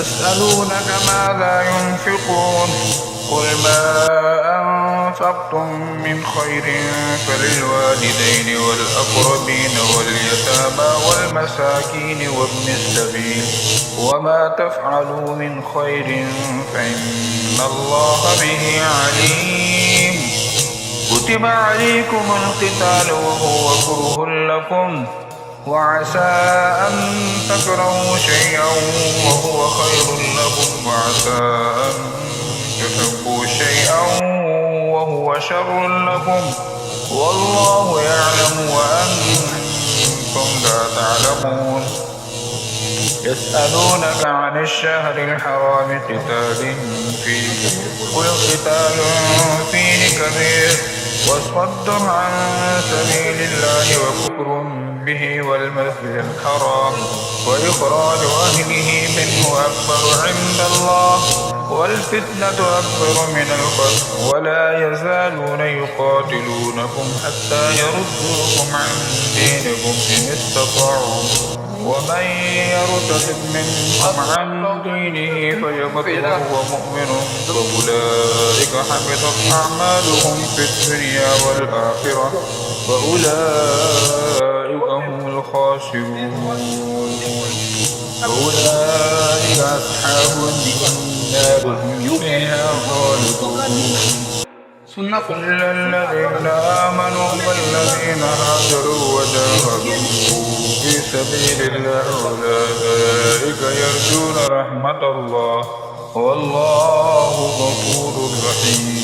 يسألونك ماذا ينفقون قل ما أنفقتم من خير فللوالدين والأقربين واليتامى والمساكين وابن السبيل وما تفعلوا من خير فإن الله به عليم كتب عليكم القتال وهو كره لكم وعسى أن تكرهوا شيئا وهو خير لكم وعسى أن تحبوا شيئا وهو شر لكم والله يعلم وأنتم لا تعلمون يسألونك عن الشهر الحرام قتال فيه قل قتال فيه كبير وصد عن سبيل الله وكفر به والمسجد الحرام وإخراج أهله منه أكبر عند الله والفتنة أكبر من القتل ولا يزالون يقاتلونكم حتى يردوكم عن دينكم إن استطاعوا ومن يرتد منكم عن دينه فيمت وهو مؤمن فأولئك حبطت أعمالهم في الدنيا والآخرة وأولئك هم الخاسرون أولئك أصحاب النار هم فيها خالدون إلا الذين آمنوا والذين هاجروا وجاهدوا في سبيل الله أولئك يرجون رحمة الله والله غفور رحيم